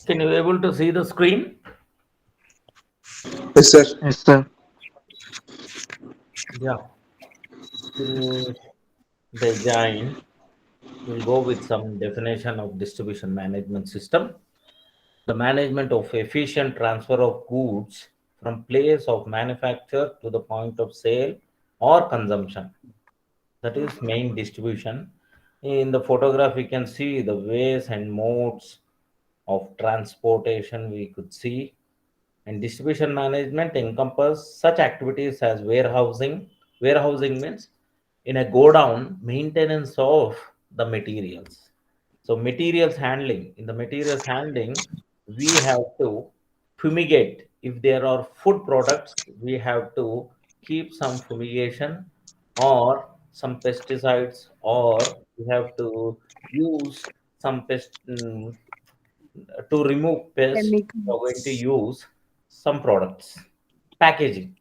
Can you able to see the screen? Yes, sir. Yes, sir. Yeah. Till design, we'll go with some definition of distribution management system. The management of efficient transfer of goods from place of manufacture to the point of sale or consumption. That is main distribution. In the photograph, we can see the ways and modes of transportation we could see. And distribution management encompass such activities as warehousing. Warehousing means in a go down maintenance of the materials. So materials handling, in the materials handling, we have to fumigate. If there are food products, we have to keep some fumigation or some pesticides, or we have to use some to remove pests. We are going to Chemicals. use some products. Packaging.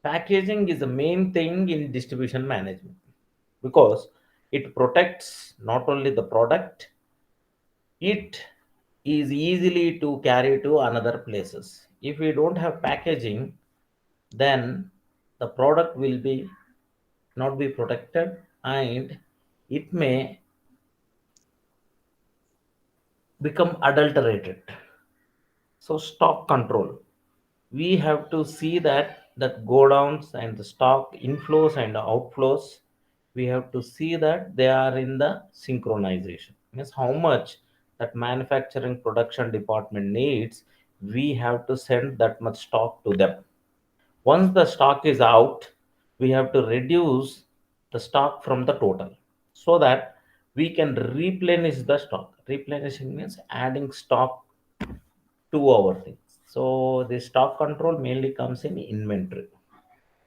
Packaging is the main thing in distribution management because it protects not only the product, it is easily to carry to another places. If we don't have packaging, then the product will be not be protected, and it may become adulterated. So stock control, we have to see that go downs and the stock inflows and outflows, we have to see that they are in the synchronization, means how much that manufacturing production department needs, we have to send that much stock to them. Once the stock is out, we have to reduce the stock from the total so that we can replenish the stock. Replenishing means adding stock to our things. So the stock control mainly comes in inventory.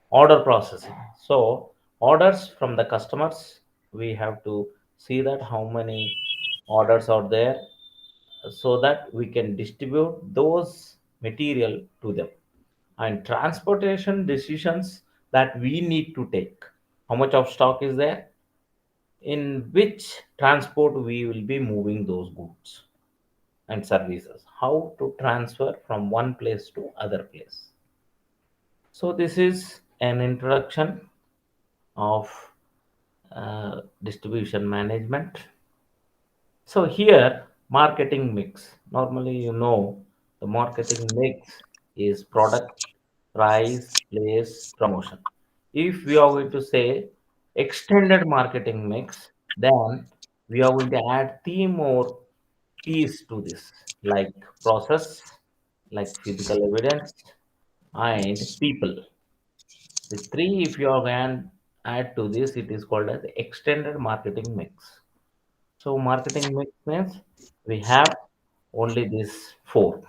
Order processing. So orders from the customers, we have to see that how many orders are there so that we can distribute those material to them. And transportation decisions that we need to take. How much of stock is there? In which transport we will be moving those goods and services, how to transfer from one place to other place. So this is an introduction of distribution management. So here, marketing mix. Normally, the marketing mix is product, price, place, promotion. If we are going to say extended marketing mix, then we are going to add three more P's to this, like process, like physical evidence, and people. The three, if you are going to add to this, it is called as extended marketing mix. So marketing mix means we have only these four.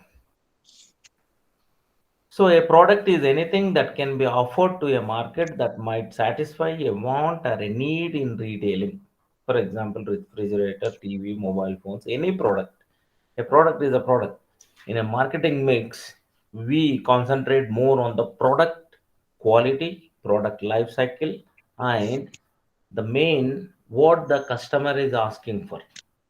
So a product is anything that can be offered to a market that might satisfy a want or a need in retailing. For example, refrigerator, TV, mobile phones, any product. A product is a product. In a marketing mix, we concentrate more on the product quality, product life cycle, and the main what the customer is asking for.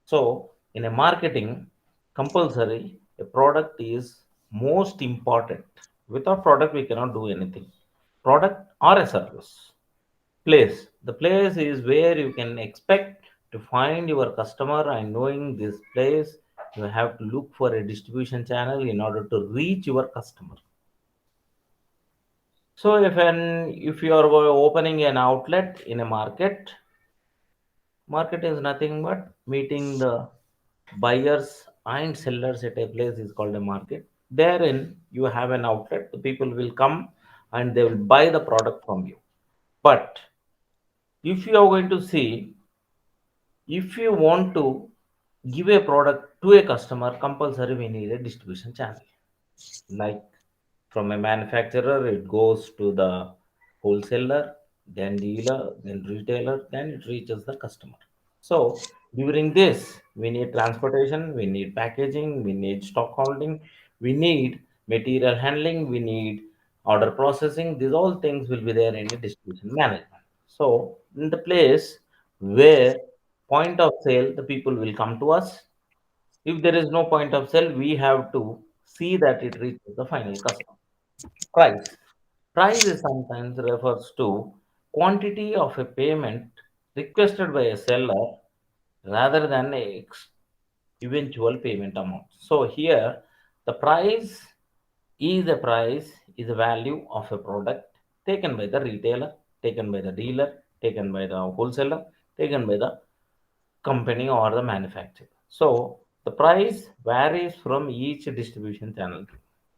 So, in a marketing, compulsory, a product is most important. Without product, we cannot do anything. Product or a service. Place. The place is where you can expect to find your customer, and knowing this place, you have to look for a distribution channel in order to reach your customer. So, if you are opening an outlet in a market, market is nothing but meeting the buyers and sellers at a place is called a market. Therein, you have an outlet. The people will come and they will buy the product from you. But if you are going to see, if you want to give a product to a customer, compulsory we need a distribution channel. Like from a manufacturer, it goes to the wholesaler, then dealer, then retailer, then it reaches the customer. So during this, we need transportation, we need packaging, we need stock holding, we need material handling, we need order processing. These all things will be there in the distribution management. So in the place where point of sale the people will come to us. If there is no point of sale, we have to see that it reaches the final customer. Price. Price is sometimes refers to quantity of a payment requested by a seller rather than a eventual payment amount. So here the price is the value of a product taken by the retailer, taken by the dealer, taken by the wholesaler, taken by the company or the manufacturer. So the price varies from each distribution channel.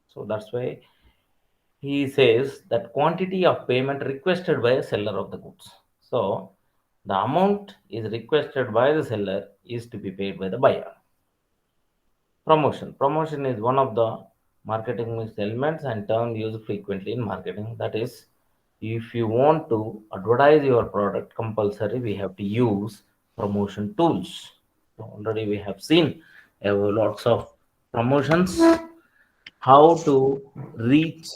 So that's why he says that quantity of payment requested by a seller of the goods. So the amount is requested by the seller is to be paid by the buyer. Promotion. Promotion is one of the marketing elements and term used frequently in marketing. That is, if you want to advertise your product, compulsory we have to use promotion tools. So already we have seen lots of promotions, how to reach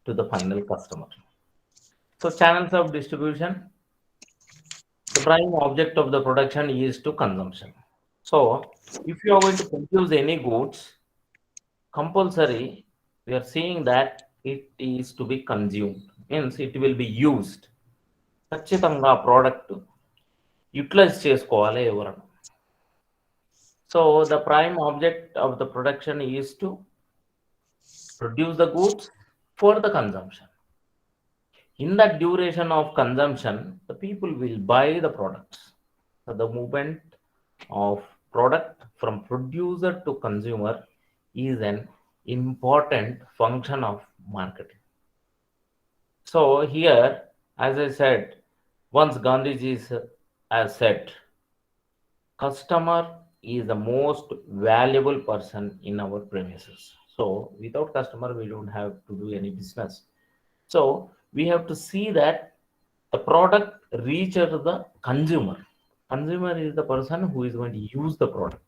to the final customer. So channels of distribution, the prime object of the production is to consumption. So if you are going to produce any goods, compulsory we are seeing that it is to be consumed, means it will be used. ఖచ్చితంగా product utilise చేసుకోవాలి ఎవరన్నా. So the prime object of the production is to produce the goods for the consumption. In that duration of consumption, the people will buy the products. So the movement of product from producer to consumer is an important function of marketing. So here, as I said, once Gandhiji has said, customer is the most valuable person in our premises. So without customer, we don't have to do any business. So we have to see that the product reaches the consumer. Consumer is the person who is going to use the product.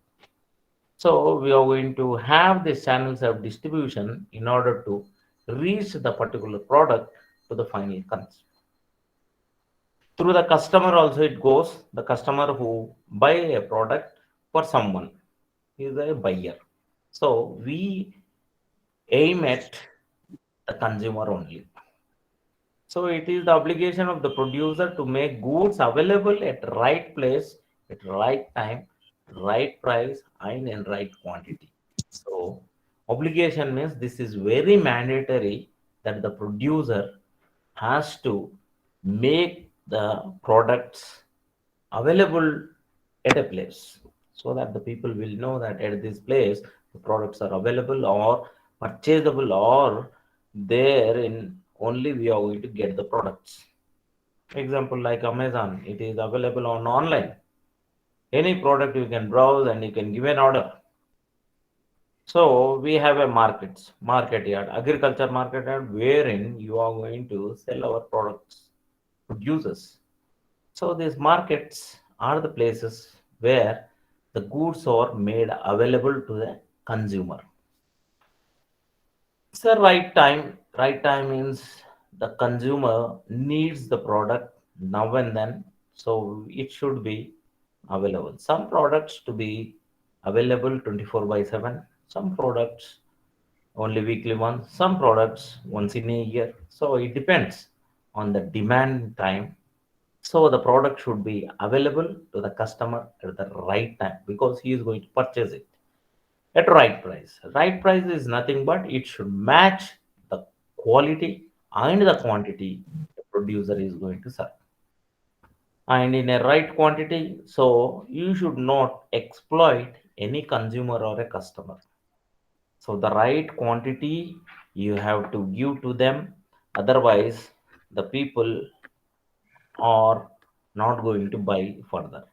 So we are going to have these channels of distribution in order to reach the particular product to the final consumer. Through the customer also it goes, the customer who buy a product for someone is a buyer. So we aim at the consumer only. So it is the obligation of the producer to make goods available at right place, at right time, right price, and in right quantity. So obligation means this is very mandatory that the producer has to make the products available at a place so that the people will know that at this place the products are available or purchasable or there in only we are going to get the products. Example like Amazon, it is available on online. Any product you can browse and you can give an order. So we have a market yard, agriculture market yard, wherein you are going to sell our products, producers. So these markets are the places where the goods are made available to the consumer. So right time means the consumer needs the product now and then, so it should be available. Some products to be available 24 by 7, some products only weekly once, some products once in a year. So it depends on the demand time. So the product should be available to the customer at the right time because he is going to purchase it at right price. Right price is nothing but it should match the quality and the quantity the producer is going to serve. And in a right quantity, so you should not exploit any consumer or a customer. So the right quantity you have to give to them, otherwise the people are not going to buy further.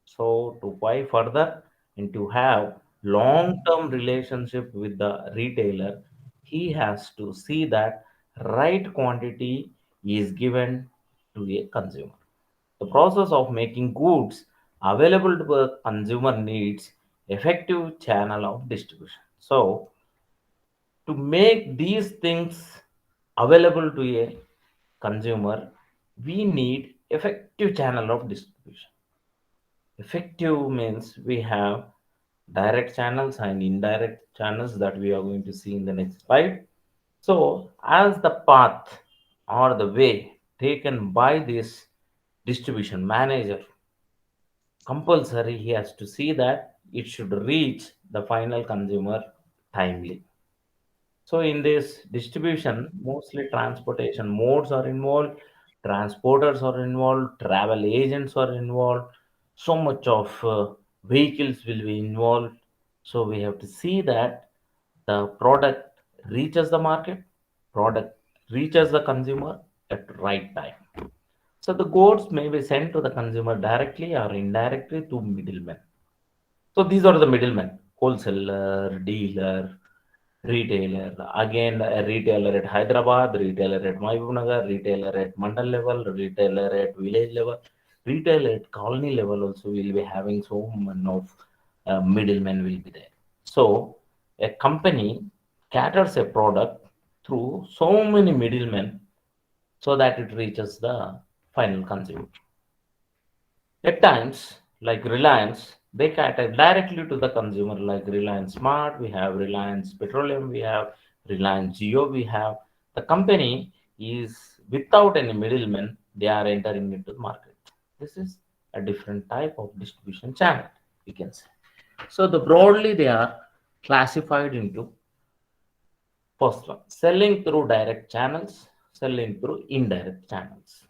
So to buy further and to have long-term relationship with the retailer, he has to see that right quantity is given to a consumer. The process of making goods available to the consumer needs effective channel of distribution. So to make these things available to a consumer, we need effective channel of distribution. Effective means we have direct channels and indirect channels that we are going to see in the next slide. So, as the path or the way taken by this distribution manager, compulsory he has to see that it should reach the final consumer timely. So in this distribution, mostly transportation modes are involved, transporters are involved, travel agents are involved, so much of vehicles will be involved. So we have to see that the product reaches the market, product reaches the consumer at the right time. So the goods may be sent to the consumer directly or indirectly to middlemen. So these are the middlemen: wholesaler, dealer, retailer. Again, a retailer at Hyderabad, retailer at Mahbubnagar, retailer at mandal level, retailer at village level, retailer at colony level also will be having so many of middlemen will be there. So a company caters a product through so many middlemen so that it reaches the final consumer. At times, like Reliance, they cater directly to the consumer, like Reliance Smart, we have Reliance Petroleum, we have Reliance Geo, we have. The company is without any middleman, they are entering into the market. This is a different type of distribution channel, we can say. So the broadly they are classified into first one, selling through direct channels, selling through indirect channels.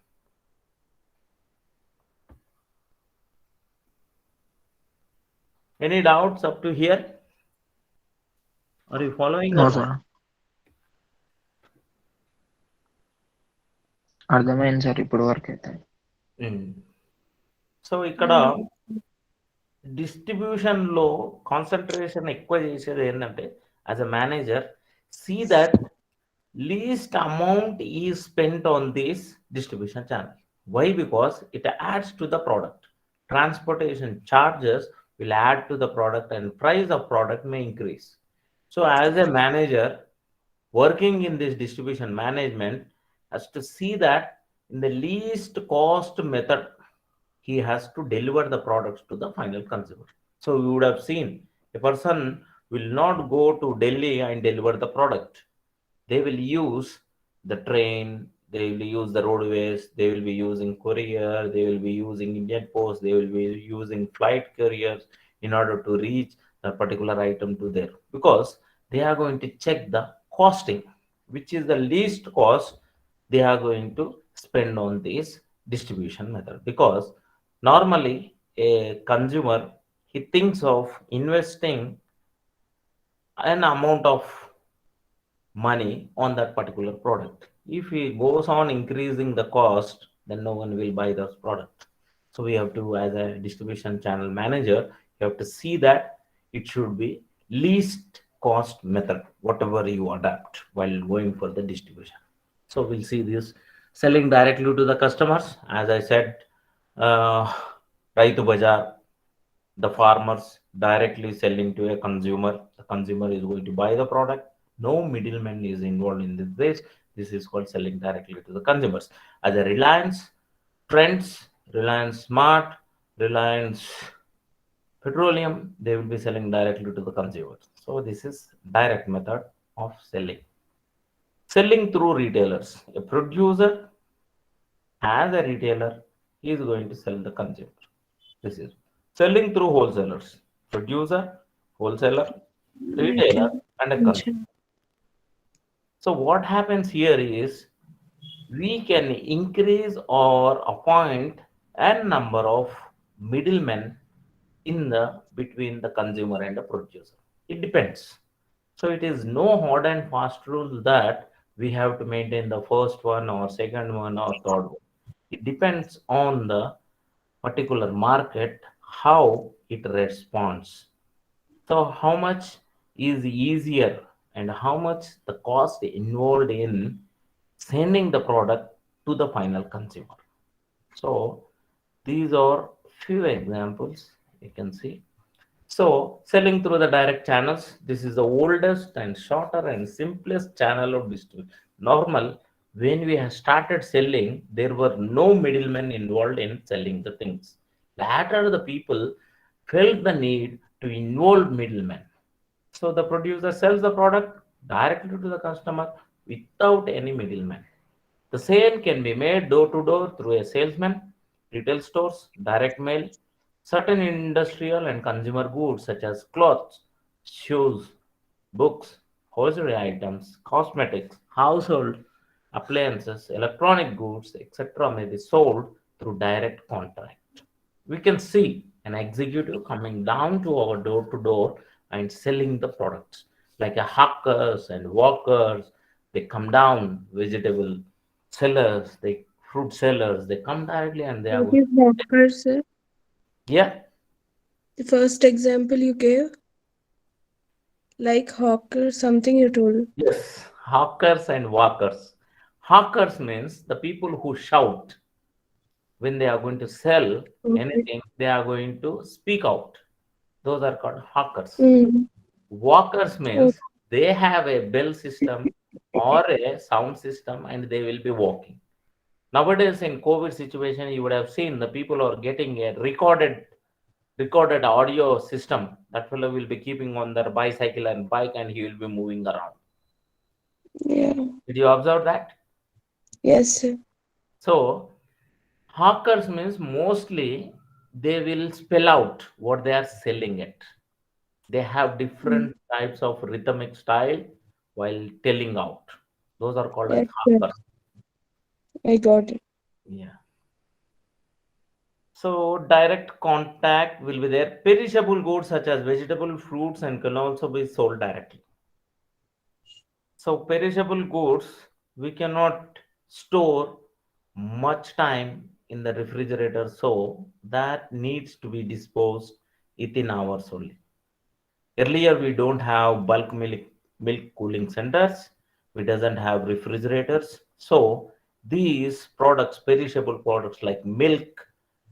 Any doubts up to here? Are you following or No, not? sir. అర్థమైంది sir ఇప్పుడు వరకు అయితే. Mm. So ఇక్కడ డిస్ట్రిబ్యూషన్లో concentration ఎక్కువ చేసేది ఏంటంటే as a manager see that least amount is spent on this distribution channel. Why? Because it adds to the product. Transportation charges will add to the product and price of product may increase. So as a manager working in this distribution management has to see that in the least cost method he has to deliver the products to the final consumer. So you would have seen a person will not go to Delhi and deliver the product. They will use the train, they will use the roadways, they will be using courier, they will be using Indian Post, they will be using flight couriers in order to reach the particular item to there, because they are going to check the costing, which is the least cost they are going to spend on this distribution method. Because normally a consumer he thinks of investing an amount of money on that particular product. If he goes on increasing the cost, then no one will buy those products. So we have to, as a distribution channel manager, you have to see that it should be least cost method, whatever you adapt while going for the distribution. So we'll see this selling directly to the customers. As I said, uh, Raitu Bazaar, the farmers directly selling to a consumer. The consumer is going to buy the product. No middleman is involved in this. This is called selling directly to the consumers. As a Reliance, Trends, Reliance Smart, Reliance Petroleum, they will be selling directly to the consumers. So this is direct method of selling. Selling through retailers. A producer as a retailer, he is going to sell the consumer. This is selling through wholesalers, producer, wholesaler, retailer, and a consumer. So what happens here is we can increase or appoint a number of middlemen in the between the consumer and the producer. It depends. So it is no hard and fast rule that we have to maintain the first one or second one or third one. It depends on the particular market how it responds. So how much is easier and how much the cost involved in sending the product to the final consumer. So these are few examples you can see. So selling through the direct channels, this is the oldest and shorter and simplest channel of distribution. Normal, when we have started selling, there were no middlemen involved in selling the things. Later, the people felt the need to involve middlemen. So the producer sells the product directly to the customer without any middleman. The sale can be made door to door through a salesman, retail stores, direct mail, certain industrial and consumer goods such as clothes, shoes, books, hosiery items, cosmetics, household appliances, electronic goods, etc. may be sold through direct contract. We can see an executive coming down to our door to door and selling the products like a hawkers and walkers. They come down, vegetable sellers, they fruit sellers, they come directly and they are What going. is hawker, sir? Yeah. The first example you gave, like hawker, something you told. Yes, hawkers and walkers. Hawkers means the people who shout when they are going to sell Okay. anything, they are going to speak out. Those are called hawkers. Mm. Walkers Okay. means they have a bell system or a sound system and they will be walking. Nowadays, in COVID situation, you would have seen the people are getting a recorded audio system. That fellow will be keeping on their bicycle and bike and he will be moving around. Yeah. Did you observe that? Yes, sir. So hawkers means mostly they will spell out what they are selling it. They have Mm. different types of rhythmic style while telling out. Those are called as Yes, sir. hawkers. I got it. Yeah. So direct contact will be there. Perishable goods such as vegetable, fruits, and can also be sold directly. So perishable goods we cannot store much time in the refrigerator, so that needs to be disposed within hours only. Earlier, we don't have bulk milk cooling centers. We doesn't have refrigerators. So these products, perishable products like milk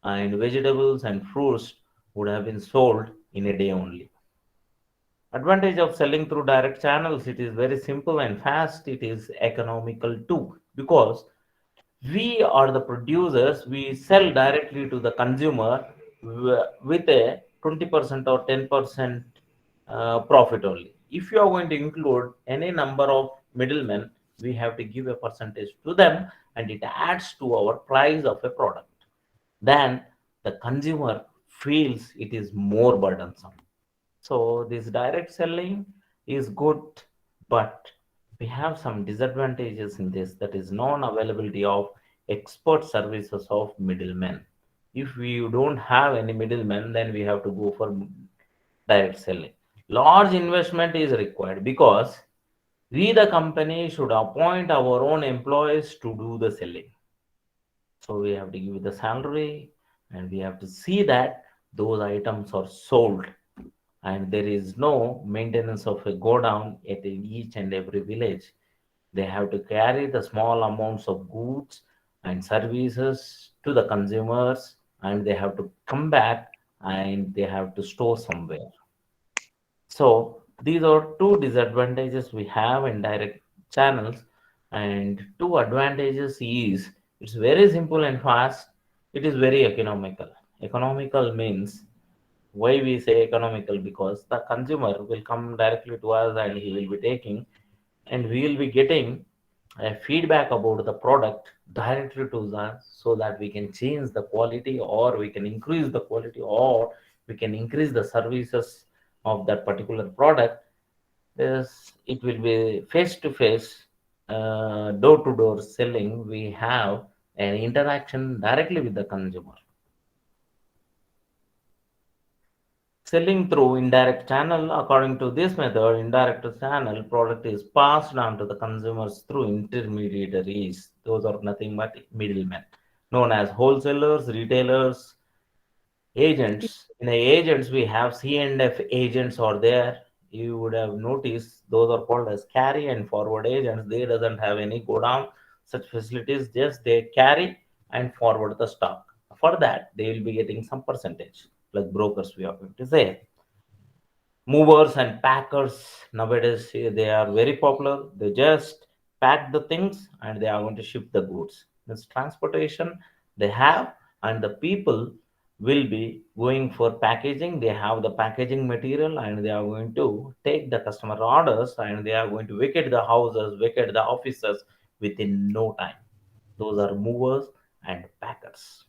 and vegetables and fruits, would have been sold in a day only. Advantage of selling through direct channels, it is very simple and fast. It is economical too because we are the producers. We sell directly to the consumer with a 20% or 10% profit only. If you are going to include any number of middlemen, we have to give a percentage to them and it adds to our price of a product. Then the consumer feels it is more burdensome. So this direct selling is good, but we have some disadvantages in this, that is non-availability of expert services of middlemen. If we don't have any middlemen, then we have to go for direct selling. Large investment is required because we the company should appoint our own employees to do the selling. So we have to give the salary and we have to see that those items are sold and there is no maintenance of a go down at each and every village. They have to carry the small amounts of goods and services to the consumers and they have to come back and they have to store somewhere. So these are two disadvantages we have in direct channels, and two advantages is it's very simple and fast. It is very economical. Economical means why we say economical because the consumer will come directly to us and he will be taking and we will be getting a feedback about the product directly to us so that we can change the quality or we can increase the quality or we can increase the services of that particular product. This it will be face to face, door to door selling. We have an interaction directly with the consumer. Selling through indirect channel, according to this method, indirect channel product is passed on to the consumers through intermediaries. Those are nothing but middlemen, known as wholesalers, retailers, agents. In the agents, we have C&F agents are there. You would have noticed those are called as carry and forward agents. They doesn't have any go down such facilities. Just they carry and forward the stock. For that, they will be getting some percentage, like brokers we are going to say. Movers and packers nowadays they are very popular. They just pack the things and they are going to ship the goods. This transportation they have, and the people will be going for packaging. They have the packaging material and they are going to take the customer orders and they are going to vacate the houses, vacate the offices within no time. Those are movers and packers.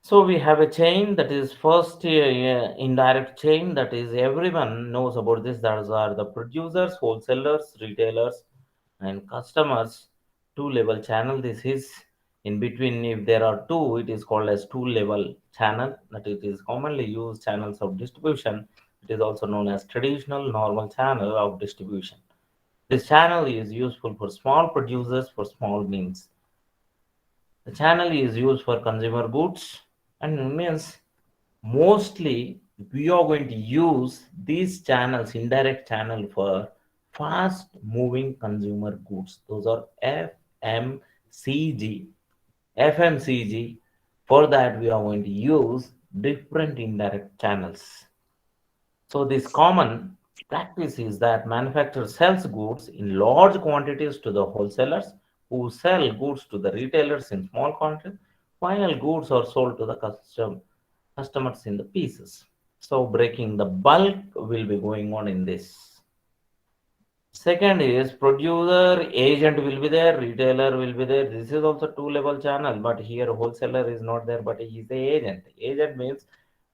So we have a chain that is first indirect chain, that is everyone knows about this. Those are the producers, wholesalers, retailers, and customers. Two level channel. This is in between. If there are two, it is called as two level channel. That it is commonly used channels of distribution. It is also known as traditional normal channel of distribution. This channel is useful for small producers for small means. The channel is used for consumer goods and means mostly we are going to use these channels, indirect channel for fast moving consumer goods. Those are FMCG. FMCG. For that, we are going to use different indirect channels. So this common practice is that manufacturer sells goods in large quantities to the wholesalers who sell goods to the retailers in small quantities, while goods are sold to the customers in the pieces. So breaking the bulk will be going on in this. Second is producer, agent will be there, retailer will be there. This is also two level channel, but here wholesaler is not there, but he is the agent. Agent means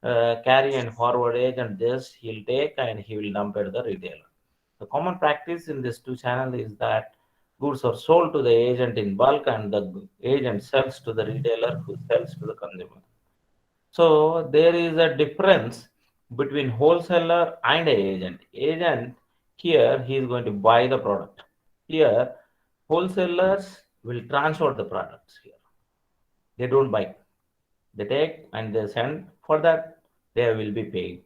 carry and forward agent. Just he'll take and he will dump at the retailer. The common practice in this two channel is that goods are sold to the agent in bulk and the agent sells to the retailer who sells to the consumer. So there is a difference between wholesaler and agent. Agent here he is going to buy the product. Here wholesalers will transport the products here. They don't buy. They take and they send. For that they will be paid.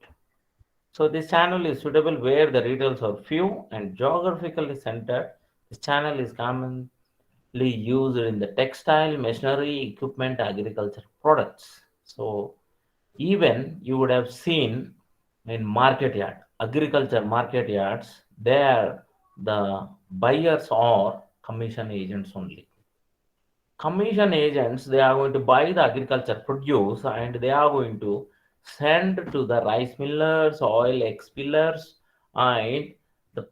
So this channel is suitable where the retails are few and geographically centered. This channel is commonly used in the textile, machinery, equipment, agriculture products. So even you would have seen in market yard, agriculture market yards, there the buyers are commission agents only. Commission agents, they are going to buy the agriculture produce and they are going to send to the rice millers, oil expellers, and the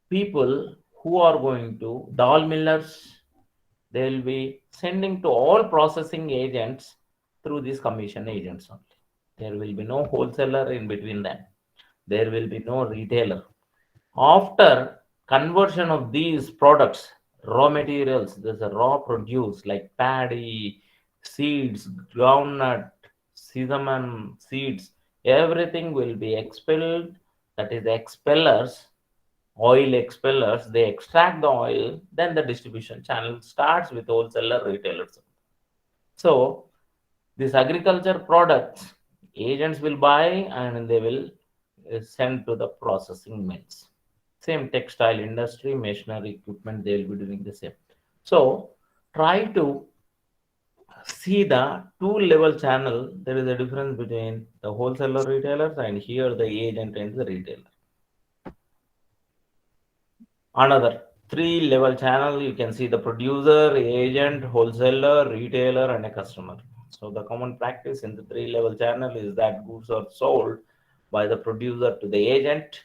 people who are going to dal millers, they will be sending to all processing agents through these commission agents only. There will be no wholesaler in between them. There will be no retailer. After conversion of these products, raw materials, there's a raw produce like paddy, seeds, groundnut, sesame seeds, everything will be expelled. That is expellers, oil expellers. They extract the oil, then the distribution channel starts with wholesaler retailers. So these agriculture products, agents will buy and they will send to the processing mills. Same textile industry, machinery, equipment, they will be doing the same. So try to see the two level channel. There is a difference between the wholesaler retailers and here the agent and the retailer. Another three level channel, you can see the producer, agent, wholesaler, retailer, and a customer. So the common practice in the three level channel is that goods are sold by the producer to the agent.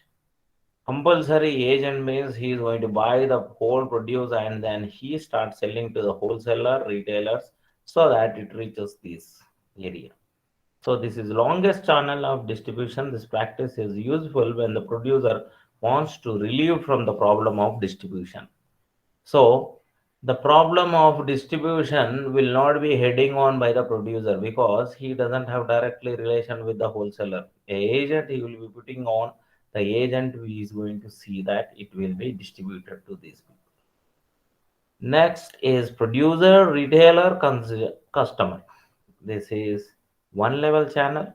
Compulsory agent means he is going to buy the whole produce and then he starts selling to the wholesaler, retailers, so that it reaches this area. So this is longest channel of distribution. This practice is useful when the producer wants to relieve from the problem of distribution. So the problem of distribution will not be heading on by the producer because he doesn't have directly relation with the wholesaler. A agent he will be putting on, the agent who is going to see that it will be distributed to these people. Next is producer, retailer, customer. This is one level channel.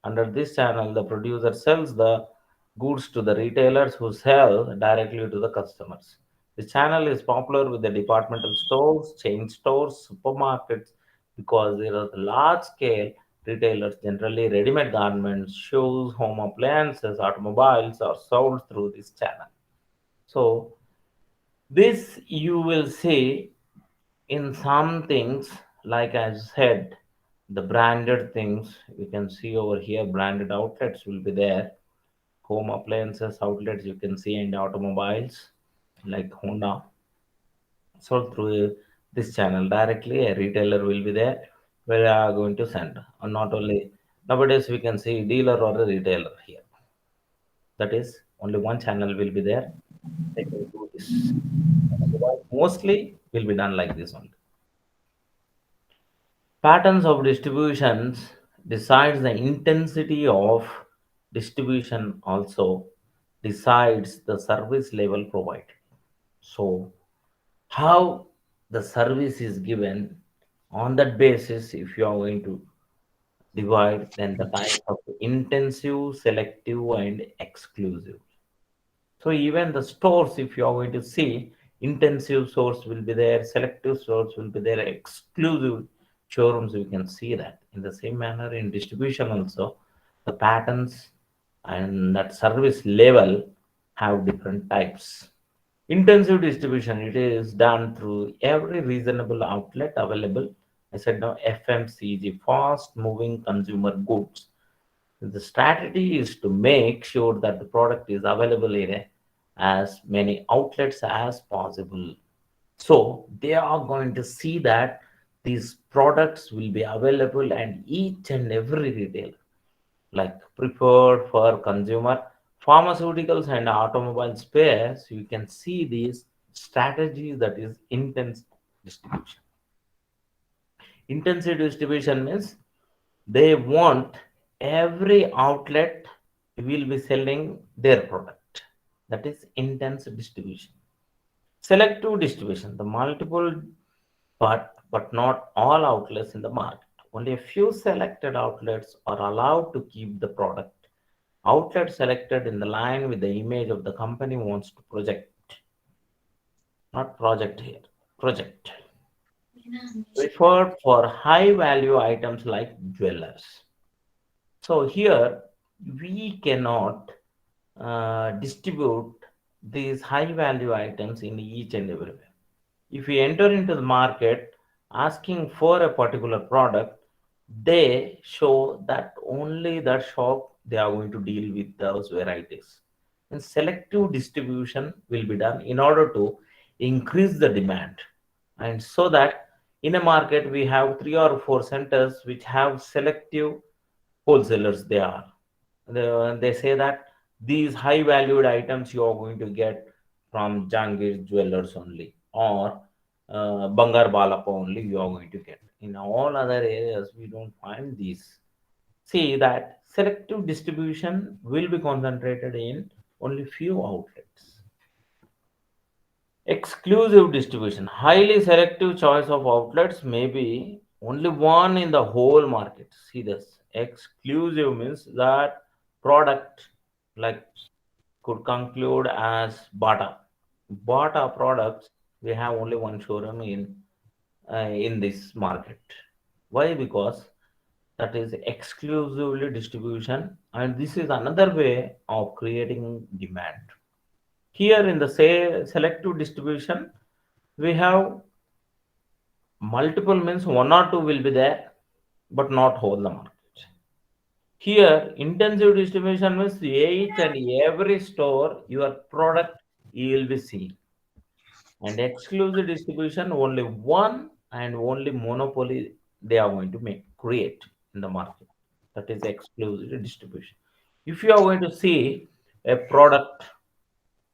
Under this channel, the producer sells the goods to the retailers who sell directly to the customers. The channel is popular with the departmental stores, chain stores, supermarkets because there are the large scale retailers, generally ready-made garments, shoes, home appliances, automobiles are sold through this channel. So this you will see in some things, like I said, The branded things you can see over here, branded outlets will be there. Home appliances outlets you can see in automobiles like Honda. So through this channel directly, a retailer will be there where they are going to send. And not only nowadays we can see dealer or a retailer here. That is only one channel will be there. They can do this. Otherwise, mostly will be done like this only. Patterns of distributions decides the intensity of distribution also decides the service level provided. So how the service is given on that basis, if you are going to divide, then the types of intensive, selective, and exclusive. So even the stores, if you are going to see, intensive stores will be there, selective stores will be there, exclusive showrooms, we can see that. In the same manner, in distribution also, the patterns and that service level have different types. Intensive distribution, it is done through every reasonable outlet available. I said now FMCG, fast moving consumer goods. The strategy is to make sure that the product is available in as many outlets as possible. So they are going to see that these products will be available and each and every retailer, like preferred for consumer, pharmaceuticals and automobile spares, you can see these strategies that is intense distribution. Intensive distribution means they want every outlet will be selling their product. That is intense distribution. Selective distribution, the multiple but not all outlets in the market. Only a few selected outlets are allowed to keep the product. Outlet selected in the line with the image of the company wants to project, not project here, project. Preferred for high value items like jewelers. So here we cannot distribute these high value items in each and everywhere. If we enter into the market asking for a particular product, they show that only that shop they are going to deal with those varieties. And selective distribution will be done in order to increase the demand. And so that in a market we have three or four centers which have selective wholesalers they are. They say that these high valued items you are going to get from Jangir Jewelers only or Bangar Balappa only you are going to get. In all other areas, we don't find these. See that selective distribution will be concentrated in only few outlets. Exclusive distribution, highly selective choice of outlets may be only one in the whole market. See this. Exclusive means that product like could conclude as Bata. Bata products, we have only one showroom in this market. Why? Because that is exclusively distribution, and this is another way of creating demand. Here in the say selective distribution, we have multiple means one or two will be there, but not whole the market. Here, intensive distribution means each and every store your product you will be seeing, and exclusive distribution only one and only monopoly they are going to make create in the market. That is exclusive distribution. If you are going to see a product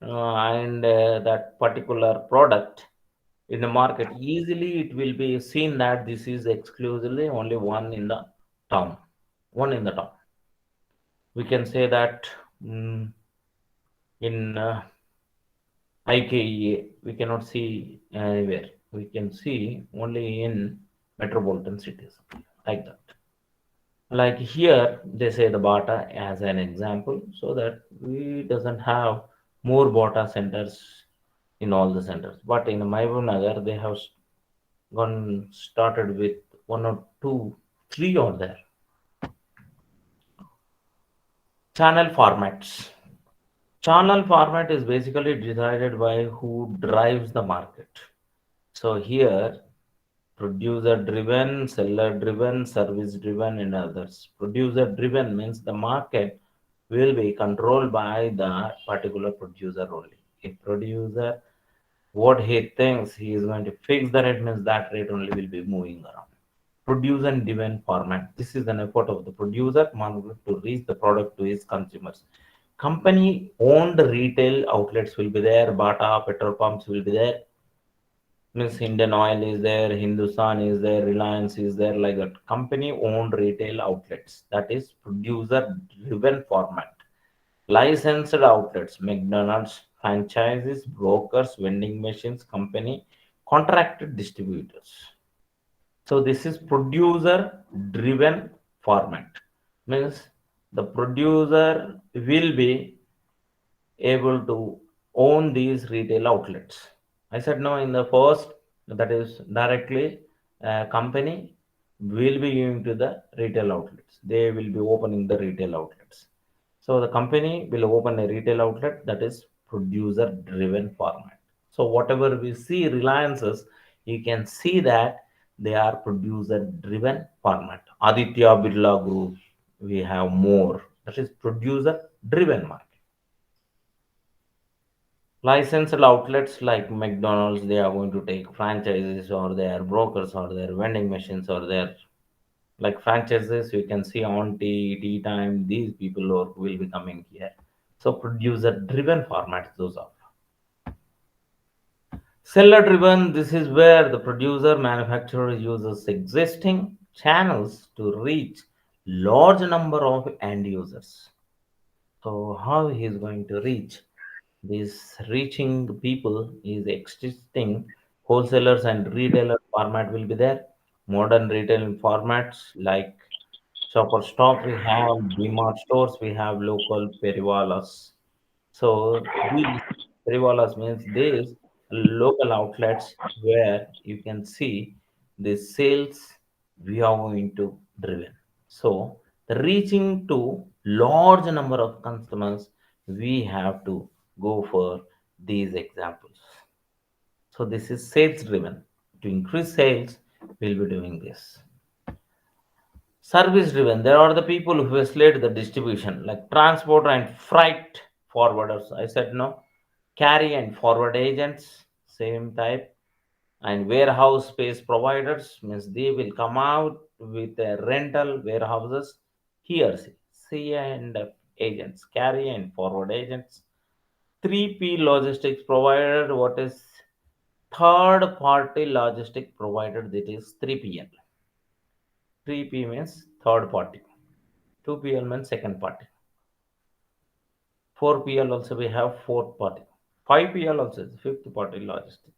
and that particular product in the market, easily it will be seen that this is exclusively only one in the town, one in the town. We can say that in IKEA we cannot see anywhere. We can see only in metropolitan cities like that. Like here, they say the Bata as an example, so that we doesn't have more Bata centers in all the centers. But in Mahbub Nagar, they have gone started with one or two, three are there. Channel formats. Channel format is basically decided by who drives the market. So here producer driven, seller driven, service driven, and others. Producer driven means the market will be controlled by the particular producer only. If producer what he thinks he is going to fix the rate means that rate only will be moving around. Producer driven format. This is an effort of the producer market to reach the product to his consumers. Company owned retail outlets will be there, Bata petrol pumps will be there, means Indian Oil is there, Hindustan is there, Reliance is there, like that. Company owned retail outlets. That is producer driven format. Licensed outlets, McDonald's, franchises, brokers, vending machines, company, contracted distributors. So this is producer driven format. Means the producer will be able to own these retail outlets. I said no in the first, that is directly company will be giving to the retail outlets. They will be opening the retail outlets. So the company will open a retail outlet, that is producer driven format. So whatever we see Reliances, you can see that they are producer driven format. Aditya Birla Group, we have more. That is producer driven market. Licensed outlets like McDonald's, they are going to take franchises or their brokers or their vending machines or their like franchises. You can see on tea time, these people will be coming here. So producer driven format, those are. Seller driven, this is where the producer manufacturer uses existing channels to reach large number of end users. So how he is going to reach? This reaching people is existing wholesalers and retailer format will be there. Modern retail formats like Shopper Stop, we have DMart stores, we have local periwalas. So these periwalas means these local outlets where you can see the sales we are going to driven. So reaching to large number of customers, we have to go for these examples. So this is sales driven. To increase sales, we'll be doing this. Service driven, there are the people who facilitate the distribution, like transport and freight forwarders. I said no. Carry and forward agents, same type. And warehouse space providers means they will come out with a rental warehouses. Here, C and F agents, carry and forward agents. 3P logistics provider, what is third party logistic provider? That is 3PL. 3P means third party. 2PL means second party. 4PL also we have fourth party. 5PL also is fifth party logistics.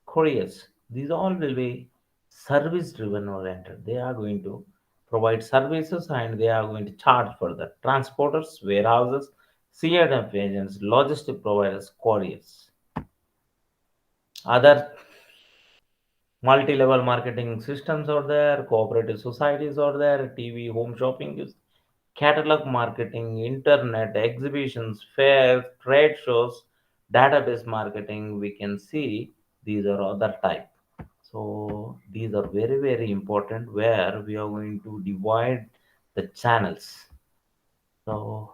Couriers. These all will be service driven oriented. They are going to provide services and they are going to charge for the transporters, warehouses, CRF agents, logistic providers, couriers. Other multi-level marketing systems are there, cooperative societies are there, TV, home shopping is catalog marketing, internet, exhibitions, fairs, trade shows, database marketing, we can see these are other type. So these are very, very important where we are going to divide the channels. So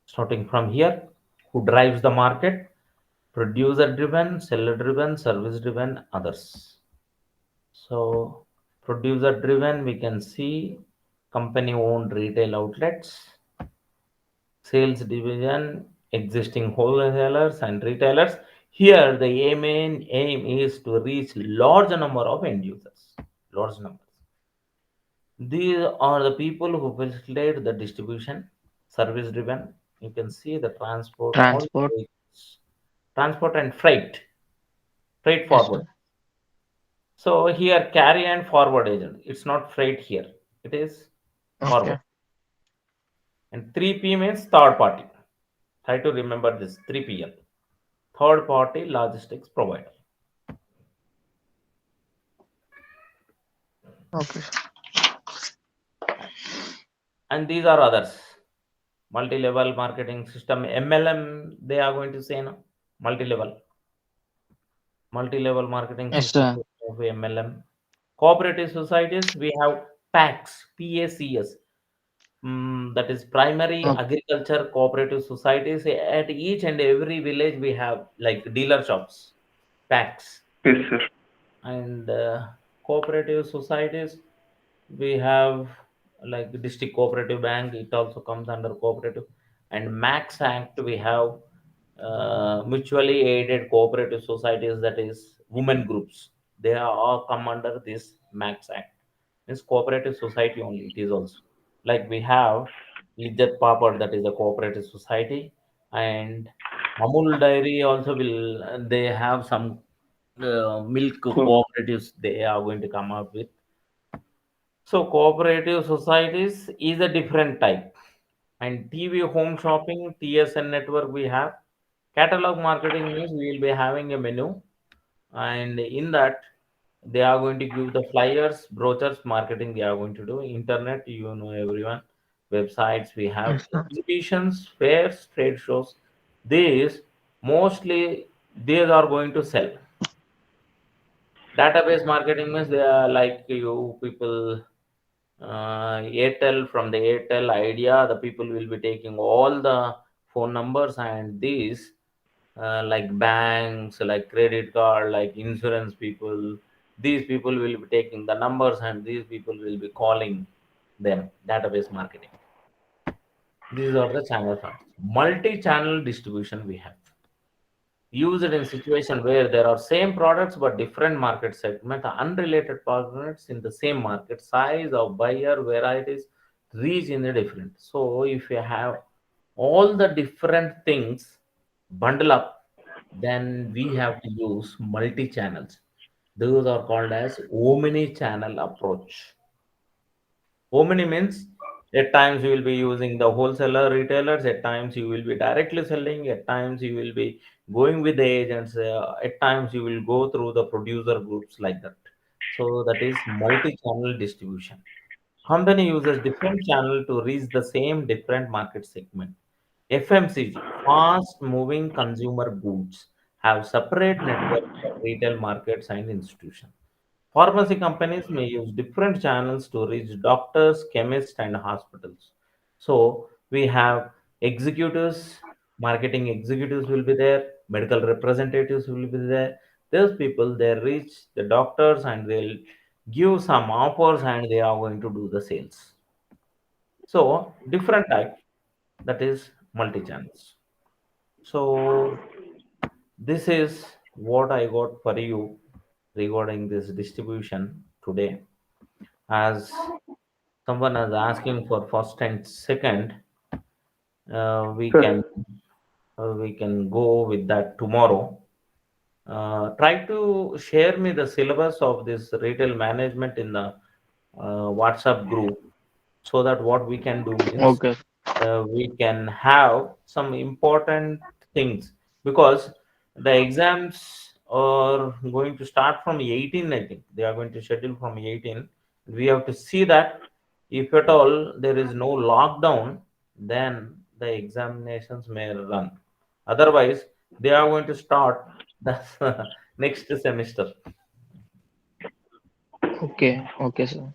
starting from here, who drives the market? Producer driven, seller driven, service driven, others. So producer driven, we can see company owned retail outlets, sales division, existing wholesalers and retailers. Here the main aim is to reach large number of end users. Large numbers. These are the people who facilitate the distribution, service driven. You can see the transport, all Transport. transport and freight Yes, forward. sir. So here carry and forward agent. It's not freight here. It is forward. Okay. And 3P means third party. Try to remember this 3PL. Third party logistics provider. Okay. And these are others. Multi-level marketing system, MLM, they are going to say no. Multi-level. Multi-level marketing Yes, system sir. of MLM. Cooperative societies, we have PACs, PACS, that is primary Okay. agriculture cooperative societies. At each and every village, we have like dealer shops, PACs. Yes, sir. And cooperative societies, we have like district cooperative bank, it also comes under cooperative. And Max Act, we have mutually aided cooperative societies, that is women groups, they are all come under this Max Act. Means cooperative society only it is also. Like we have Lijjat Papad, that is a cooperative society. And Amul Dairy also will, they have some milk Oh, cooperatives they are going to come up with. So cooperative societies is a different type. And TV home shopping, TSN network we have. Catalog marketing means we will be having a menu, and in that they are going to give the flyers, brochures, marketing they are going to do. Internet, you know everyone. Websites we have. Yes, sir. Exhibitions, fairs, trade shows. These mostly these are going to sell. Database marketing means they are like you people, Airtel, from the Airtel idea, the people will be taking all the phone numbers, and these like banks, like credit card, like insurance people, these people will be taking the numbers and these people will be calling them. Database marketing. These are the channel parts. Multi-channel distribution we have. Use it in situation where there are same products but different market segment, unrelated products in the same market, size of buyer, varieties, reach in the different. So if you have all the different things bundle up, then we have to use multi channels. Those are called as omni channel approach. Omni means at times you will be using the wholesaler retailers, at times you will be directly selling, at times you will be going with the agents, at times you will go through the producer groups like that. So that is multi-channel distribution. Company uses different channel to reach the same different market segment. FMCG, fast moving consumer goods, have separate network for retail markets and institutions. Pharmacy companies may use different channels to reach doctors, chemists, and hospitals. So we have executives, marketing executives will be there, medical representatives will be there. Those people they reach the doctors and they'll give some offers and they are going to do the sales. So different type, that is multi channels. So this is what I got for you regarding this distribution today. As someone is asking for first and second, uh, we sir. can we can go with that tomorrow. Try to share me the syllabus of this retail management in the WhatsApp group, so that what we can do means Okay. we can have some important things, because the exams are going to start from 18. I think they are going to schedule from 18. We have to see that if at all there is no lockdown, then the examinations may run. Otherwise, they are going to start the next semester. Okay. Okay, sir.